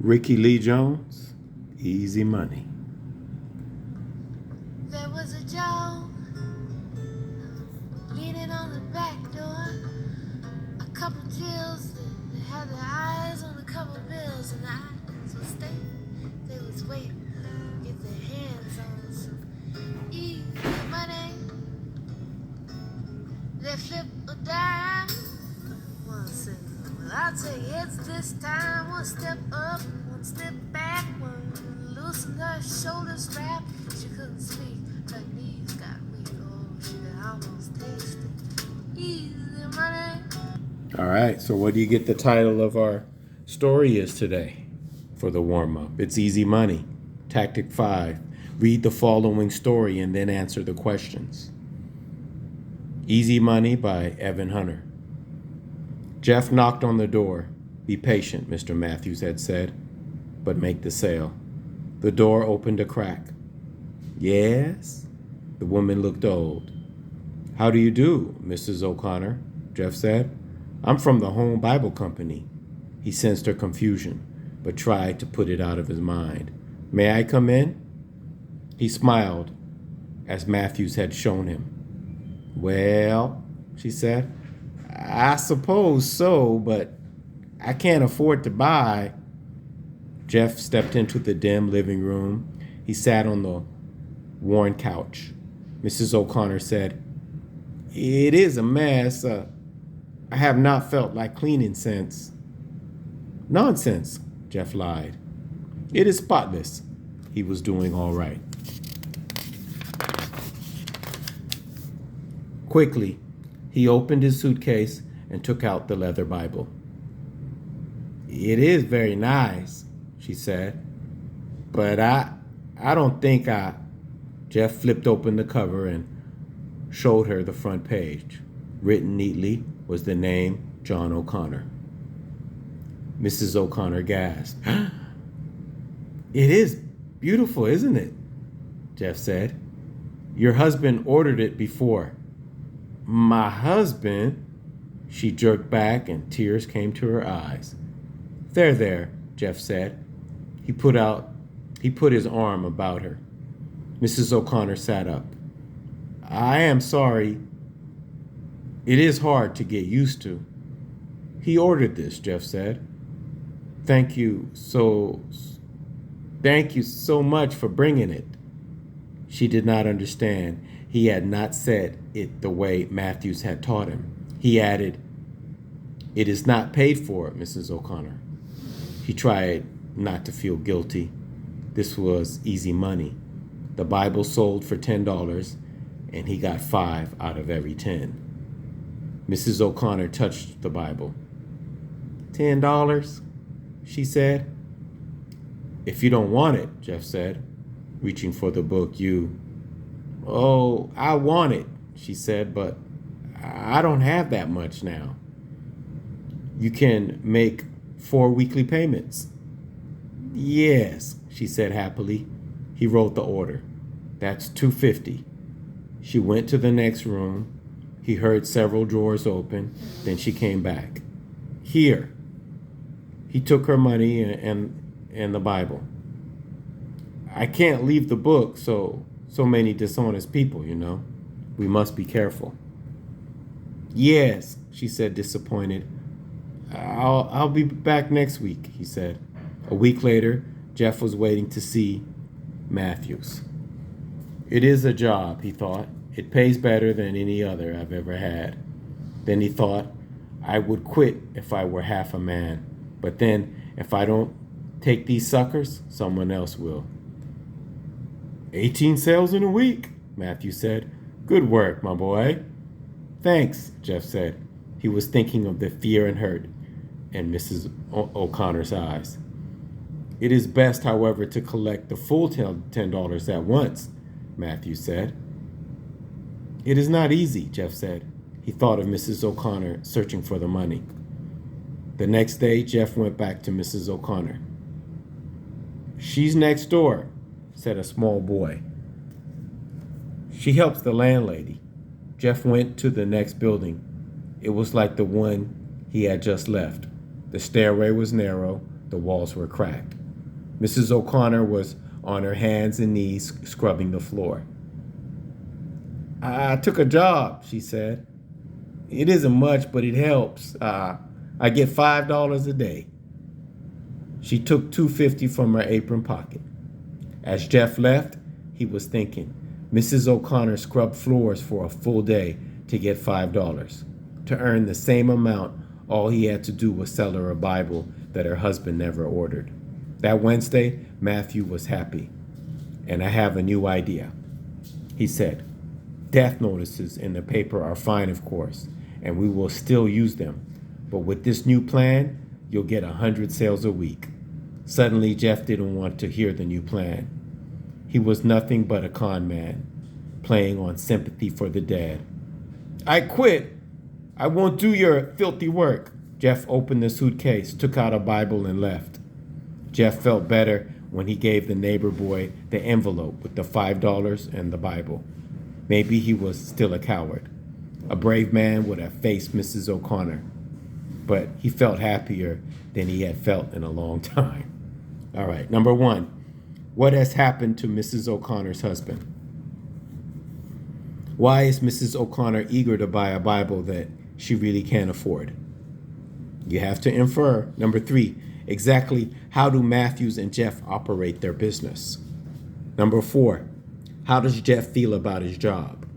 Ricky Lee Jones, Easy Money. There was a Joe leaning on the back door. A couple Jills that had their eyes on a couple bills, and the eyes was they was waiting to get their hands on some easy money. They flip a dime. One said, well, I'll tell you, it's this time. One step up, one step back, one loosened her shoulder strap. She couldn't speak, her knees got weak. Oh, she could almost taste it. Easy money. All right, so what do you get the title of our story is today for the warm-up? It's Easy Money. Tactic 5. Read the following story and then answer the questions. Easy Money by Evan Hunter. Jeff knocked on the door. Be patient, Mr. Matthews had said, but make the sale. The door opened a crack. Yes? The woman looked old. How do you do, Mrs. O'Connor? Jeff said. I'm from the Home Bible Company. He sensed her confusion, but tried to put it out of his mind. May I come in? He smiled, as Matthews had shown him. Well, she said, I suppose so, but I can't afford to buy. Jeff stepped into the dim living room. He sat on the worn couch. Mrs. O'Connor said, It is a mess. I have not felt like cleaning since. Nonsense, Jeff lied. It is spotless. He was doing all right. Quickly, he opened his suitcase and took out the leather Bible. It is very nice, she said, but I don't think I... Jeff flipped open the cover and showed her the front page. Written neatly was the name John O'Connor. Mrs. O'Connor gasped. It is beautiful, isn't it? Jeff said. Your husband ordered it before. My husband? She jerked back and tears came to her eyes. There, Jeff said. He put his arm about her. Mrs. O'Connor sat up. I am sorry. It is hard to get used to. He ordered this, Jeff said. Thank you so much for bringing it. She did not understand. He had not said it the way Matthews had taught him. He added, It is not paid for, Mrs. O'Connor. He tried not to feel guilty. This was easy money. The Bible sold for $10, and he got 5 out of every 10. Mrs. O'Connor touched the Bible. $10, she said. If you don't want it, Jeff said, reaching for the book, Oh, I want it, she said, but I don't have that much now. You can make 4 weekly payments. Yes, she said happily. He wrote the order. That's $250. She went to the next room. He heard several drawers open. Then she came back. Here. He took her money and the Bible. I can't leave the book, so many dishonest people, We must be careful. Yes, she said, disappointed. I'll be back next week, he said. A week later, Jeff was waiting to see Matthews. It is a job, he thought. It pays better than any other I've ever had. Then he thought, I would quit if I were half a man. But then, if I don't take these suckers, someone else will. 18 sales in a week, Matthews said. Good work, my boy. Thanks, Jeff said. He was thinking of the fear and hurt in Mrs. O'Connor's eyes. It is best, however, to collect the full $10 at once, Matthews said. It is not easy, Jeff said. He thought of Mrs. O'Connor searching for the money. The next day, Jeff went back to Mrs. O'Connor. She's next door, said a small boy. She helps the landlady. Jeff went to the next building. It was like the one he had just left. The stairway was narrow. The walls were cracked. Mrs. O'Connor was on her hands and knees scrubbing the floor. I took a job, she said. It isn't much, but it helps. I get $5 a day. She took $2.50 from her apron pocket. As Jeff left, he was thinking, Mrs. O'Connor scrubbed floors for a full day to get $5. To earn the same amount, all he had to do was sell her a Bible that her husband never ordered. That Wednesday, Matthew was happy. And I have a new idea, he said. Death notices in the paper are fine, of course, and we will still use them. But with this new plan, you'll get 100 sales a week. Suddenly, Jeff didn't want to hear the new plan. He was nothing but a con man, playing on sympathy for the dead. I quit. I won't do your filthy work. Jeff opened the suitcase, took out a Bible, and left. Jeff felt better when he gave the neighbor boy the envelope with the $5 and the Bible. Maybe he was still a coward. A brave man would have faced Mrs. O'Connor, but he felt happier than he had felt in a long time. All right, number 1, what has happened to Mrs. O'Connor's husband? Why is Mrs. O'Connor eager to buy a Bible that she really can't afford? You have to infer. Number 3, exactly how do Matthews and Jeff operate their business? Number 4, how does Jeff feel about his job?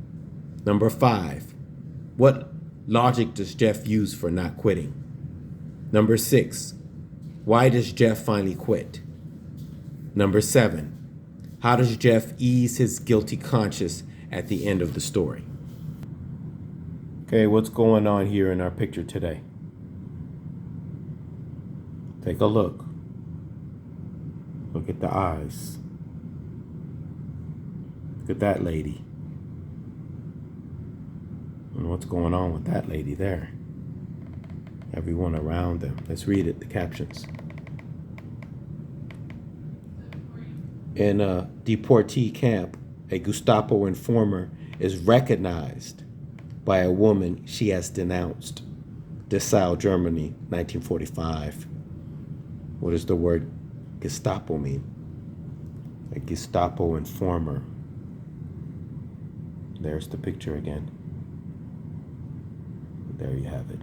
Number 5, what logic does Jeff use for not quitting? Number 6, why does Jeff finally quit? Number 7, how does Jeff ease his guilty conscience at the end of the story? Okay, what's going on here in our picture today? Take a look. Look at the eyes. Look at that lady. And what's going on with that lady there? Everyone around them. Let's read it, the captions. In a deportee camp, a Gestapo informer is recognized by a woman she has denounced. Dessau, Germany, 1945. What does the word Gestapo mean? A Gestapo informer. There's the picture again. There you have it.